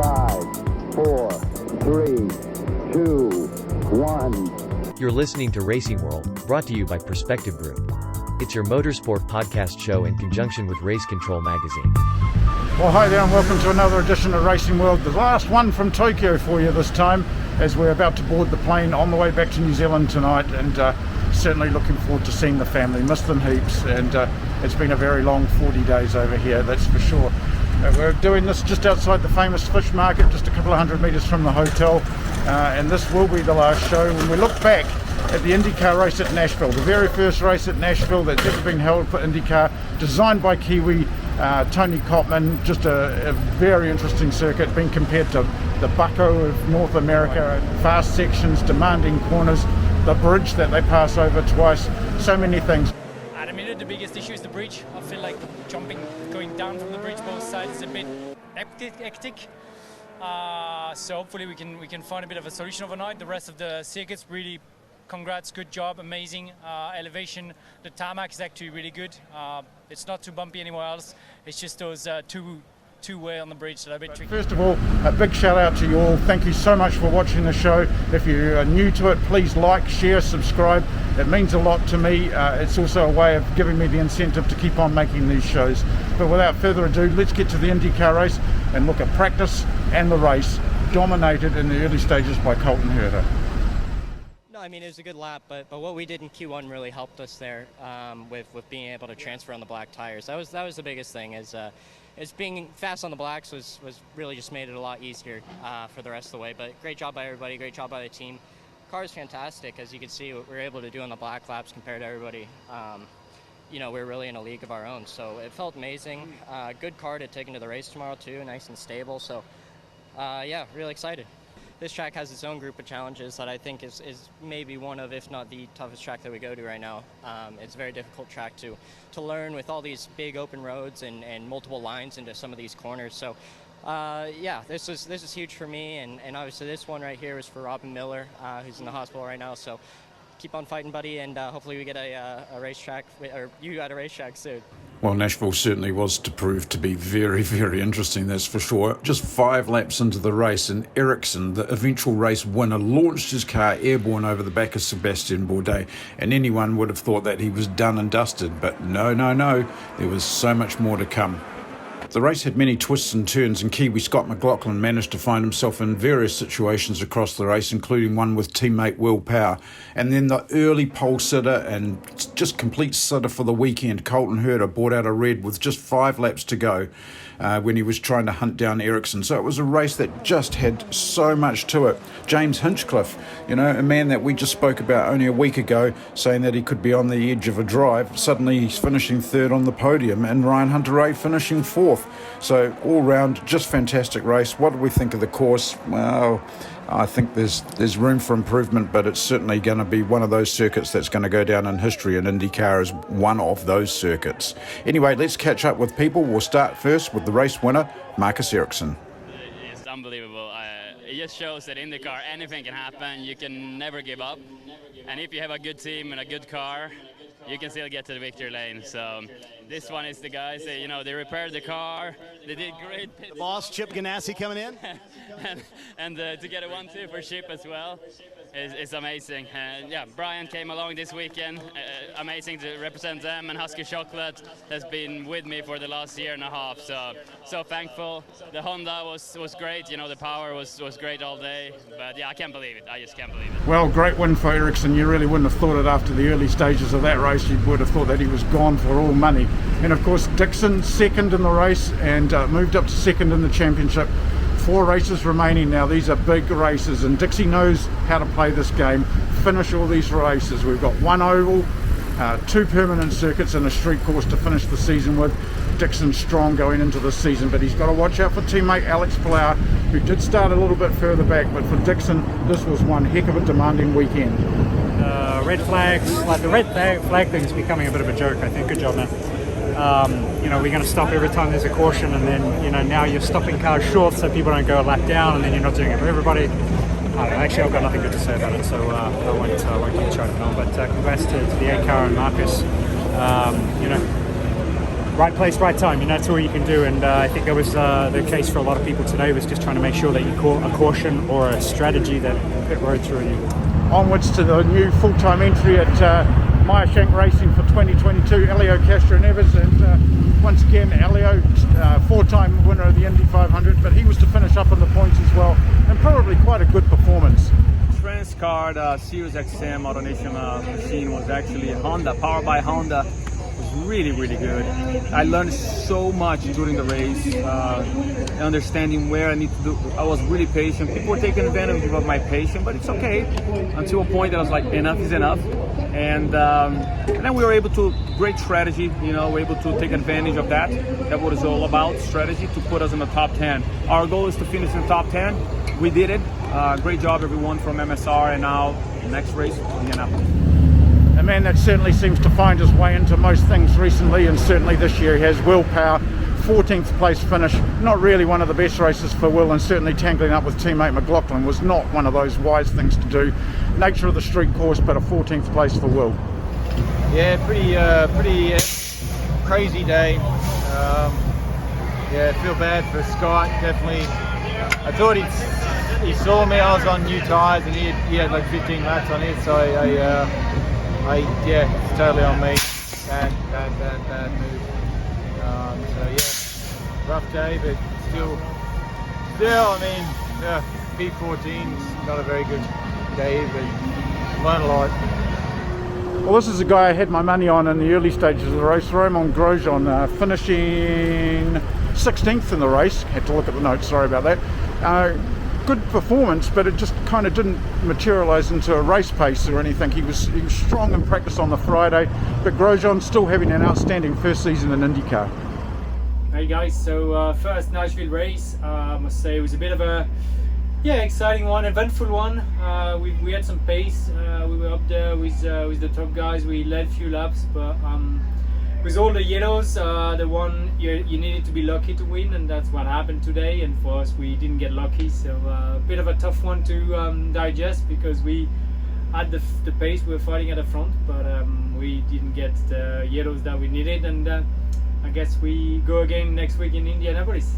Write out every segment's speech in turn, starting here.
5, 4, 3, 2, 1. You're listening to Racing World, brought to you by Perspective Group. It's your motorsport podcast show in conjunction with Race Control Magazine. Well, hi there and welcome to another edition of Racing World, the last one from Tokyo for you this time, as we're about to board the plane on the way back to New Zealand tonight, and certainly looking forward to seeing the family. Missed them heaps, and it's been a very long 40 days over here, that's for sure. We're doing this just outside the famous fish market, just a couple of hundred metres from the hotel, and this will be the last show. When we look back at the IndyCar race at Nashville, the very first race at Nashville that's ever been held for IndyCar, designed by Kiwi Tony Cotman, just a very interesting circuit, being compared to the Bucko of North America, fast sections, demanding corners, the bridge that they pass over twice, so many things. At a minute, the biggest issue is the bridge. I feel like going down from the bridge both sides is a bit hectic. So hopefully we can find a bit of a solution overnight. The rest of the circuits, really, congrats, good job, amazing elevation. The tarmac is actually really good. It's not too bumpy anywhere else. It's just those two-way on the bridge that are a bit tricky. First of all, a big shout out to you all. Thank you so much for watching the show. If you are new to it, please like, share, subscribe. It means a lot to me. It's also a way of giving me the incentive to keep on making these shows. But without further ado, let's get to the IndyCar race and look at practice and the race, dominated in the early stages by Colton Herta. I mean, it was a good lap, but what we did in Q1 really helped us there with being able to transfer on the black tires. That was the biggest thing. Is being fast on the blacks was really just made it a lot easier for the rest of the way. But great job by everybody, great job by the team. Car is fantastic, as you can see what we were able to do on the black laps compared to everybody. We're really in a league of our own, so it felt amazing. Good car to take into the race tomorrow too, nice and stable. So yeah, really excited. This track has its own group of challenges that I think is maybe one of, if not the toughest track that we go to right now. It's a very difficult track to learn with all these big open roads and multiple lines into some of these corners. So yeah, this is huge for me, and obviously this one right here is for Robin Miller, who's in the hospital right now. So keep on fighting, buddy, and hopefully we get a racetrack, or you got a racetrack soon. Well, Nashville certainly was to prove to be very, very interesting, that's for sure. Just 5 laps into the race, and Ericsson, the eventual race winner, launched his car airborne over the back of Sebastian Bourdais, and anyone would have thought that he was done and dusted, but no, there was so much more to come. The race had many twists and turns, and Kiwi Scott McLaughlin managed to find himself in various situations across the race, including one with teammate Will Power. And then the early pole sitter and just complete sitter for the weekend, Colton Herta, brought out a red with just 5 laps to go when he was trying to hunt down Ericsson. So it was a race that just had so much to it. James Hinchcliffe, a man that we just spoke about only a week ago, saying that he could be on the edge of a drive. Suddenly he's finishing 3rd on the podium, and Ryan Hunter-Reay finishing 4th. So all round, just fantastic race. What do we think of the course? Well, I think there's room for improvement, but it's certainly going to be one of those circuits that's going to go down in history, and IndyCar is one of those circuits. Anyway, let's catch up with people. We'll start first with the race winner, Marcus Ericsson. It's unbelievable. It just shows that IndyCar, anything can happen. You can never give up. And if you have a good team and a good car, you can still get to the victory lane. So this one is the guys, they repaired the car. They did great. The boss, Chip Ganassi, coming in. and to get a 1-2 for Chip as well is amazing. Yeah, Brian came along this weekend. Amazing to represent them, and Husky Chocolate has been with me for the last year and a half. So thankful. The Honda was great. The power was great all day. But yeah, I can't believe it. I just can't believe it. Well, great win for Ericsson. You really wouldn't have thought it after the early stages of that race. You would have thought that he was gone for all money. And of course, Dixon second in the race and moved up to second in the championship. 4 races remaining now. These are big races, and Dixie knows how to play this game, finish all these races. We've got 1 oval, 2 permanent circuits, and a street course to finish the season with. Dixon's strong going into this season, but he's got to watch out for teammate Alex Palou, who did start a little bit further back, but for Dixon, this was one heck of a demanding weekend. Red flags, like the red flag thing is becoming a bit of a joke, I think. Good job, man. We're going to stop every time there's a caution, and then, now you're stopping cars short so people don't go a lap down, and then you're not doing it for everybody. I don't know, actually I've got nothing good to say about it, so I won't keep chatting on, but congrats to the A car and Marcus. right place, right time. That's all you can do. And I think that was the case for a lot of people today, was just trying to make sure that you caught a caution or a strategy that pit road through you. Onwards to the new full-time entry at Meyershank Racing for 2022, Elio Castro-Neves, and once again Elio, four-time winner of the Indy 500, but he was to finish up on the points as well, and probably quite a good performance. Transcard Sirius XM AutoNation machine was actually Honda, powered by Honda. Was really good. I learned so much during the race, understanding where I need to do. I was really patient. People were taking advantage of my patience, but it's okay. Until a point that I was like, enough is enough. And then we were able to, great strategy, we're able to take advantage of that. That what it's all about, strategy to put us in the top 10. Our goal is to finish in the top 10. We did it. Great job everyone from MSR, and now next race, Indianapolis. A man that certainly seems to find his way into most things recently, and certainly this year he has willpower. 14th place finish, not really one of the best races for Will, and certainly tangling up with teammate McLaughlin was not one of those wise things to do. Nature of the street course, but a 14th place for Will. Yeah, pretty crazy day. Yeah, I feel bad for Scott, definitely. I thought he saw me, I was on new tyres, and he had like 15 laps on it, so yeah, it's totally on me. Bad move. So yeah, rough day, but still, I mean, yeah, B14 is not a very good day, but learn a lot. Well, this is a guy I had my money on in the early stages of the race, Romain Grosjean, finishing 16th in the race. Had to look at the notes, sorry about that. Good performance, but it just kind of didn't materialise into a race pace or anything. He was strong in practice on the Friday, but Grosjean still having an outstanding first season in IndyCar. Hey guys, so first Nashville race, I must say it was a bit of a exciting one, eventful one. We had some pace, we were up there with the top guys, we led a few laps, but with all the yellows, the one you needed to be lucky to win, and that's what happened today. And for us, we didn't get lucky, so a bit of a tough one to digest, because we had the pace, we were fighting at the front, but we didn't get the yellows that we needed, and I guess we go again next week in Indianapolis.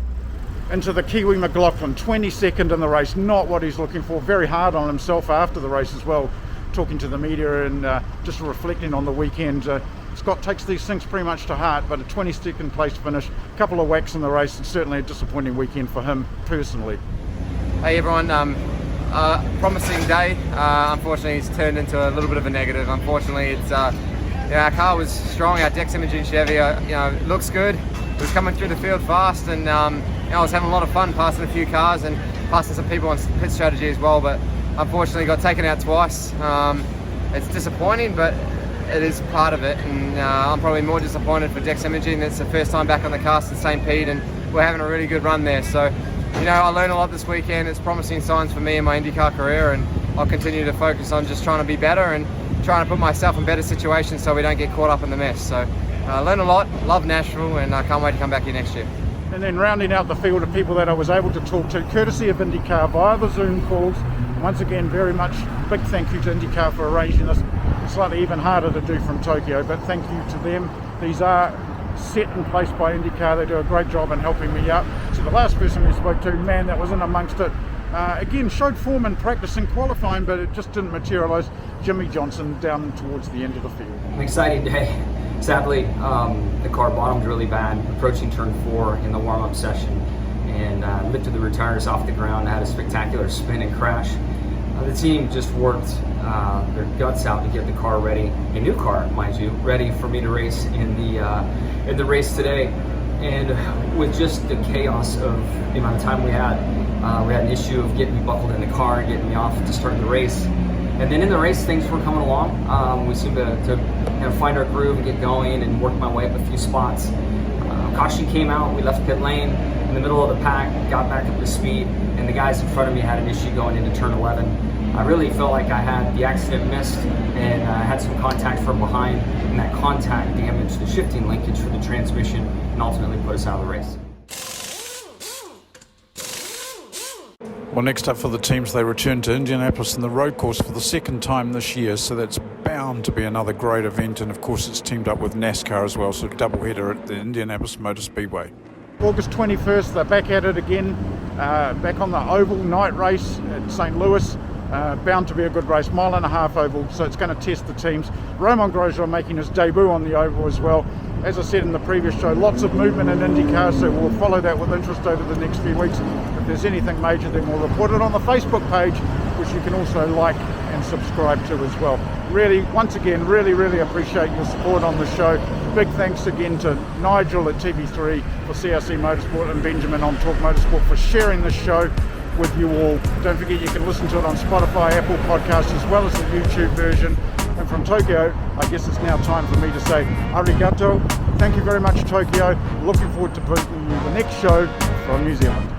Into the Kiwi McLaughlin, 22nd in the race, not what he's looking for. Very hard on himself after the race as well, talking to the media and just reflecting on the weekend. Scott takes these things pretty much to heart, but a 22nd place finish, a couple of whacks in the race, and certainly a disappointing weekend for him personally. Hey everyone, promising day. Unfortunately, it's turned into a little bit of a negative. Unfortunately, it's our car was strong. Our Dex Imaging Chevy, it looks good. It was coming through the field fast, and I was having a lot of fun passing a few cars and passing some people on pit strategy as well. But unfortunately, got taken out twice. It's disappointing, but it is part of it, and I'm probably more disappointed for Dex Imaging. It's the first time back on the car since St. Pete, and we're having a really good run there. So, I learned a lot this weekend. It's promising signs for me in my IndyCar career, and I'll continue to focus on just trying to be better and trying to put myself in better situations so we don't get caught up in the mess. So, I learned a lot, love Nashville, and I can't wait to come back here next year. And then rounding out the field of people that I was able to talk to, courtesy of IndyCar via the Zoom calls. Once again, very much big thank you to IndyCar for arranging this. Slightly even harder to do from Tokyo, but thank you to them. These are set in place by IndyCar. They do a great job in helping me out. So the last person we spoke to, man that was in amongst it, again showed form in practice and qualifying, but it just didn't materialise. Jimmie Johnson down towards the end of the field. An exciting day. Sadly, the car bottomed really bad, approaching turn 4 in the warm-up session, and lifted the retires off the ground, had a spectacular spin and crash. The team just worked their guts out to get the car ready, a new car, mind you, ready for me to race in the race today. And with just the chaos of the amount of time we had an issue of getting me buckled in the car, getting me off to start the race. And then in the race, things were coming along. We seemed to find our groove and get going and work my way up a few spots. Caution came out, we left pit lane in the middle of the pack, got back up to speed, and the guys in front of me had an issue going into turn 11. I really felt like I had the accident missed, and I had some contact from behind, and that contact damaged the shifting linkage for the transmission and ultimately put us out of the race. Well, next up for the teams, they return to Indianapolis in the road course for the second time this year, so that's bound to be another great event, and of course it's teamed up with NASCAR as well, so doubleheader at the Indianapolis Motor Speedway. August 21st, they're back at it again, back on the oval night race at St. Louis. Bound to be a good race, 1.5 mile oval, so it's going to test the teams. Romain Grosjean making his debut on the oval as well. As I said in the previous show, lots of movement in IndyCar, so we'll follow that with interest over the next few weeks. If there's anything major, then we'll report it on the Facebook page, which you can also like and subscribe to as well. Really, once again, really appreciate your support on the show. Big thanks again to Nigel at TV3 for CRC Motorsport and Benjamin on Talk Motorsport for sharing this show with you all. Don't forget you can listen to it on Spotify, Apple Podcasts, as well as the YouTube version. And from Tokyo, I guess it's now time for me to say arigato. Thank you very much, Tokyo. Looking forward to bringing you the next show from New Zealand.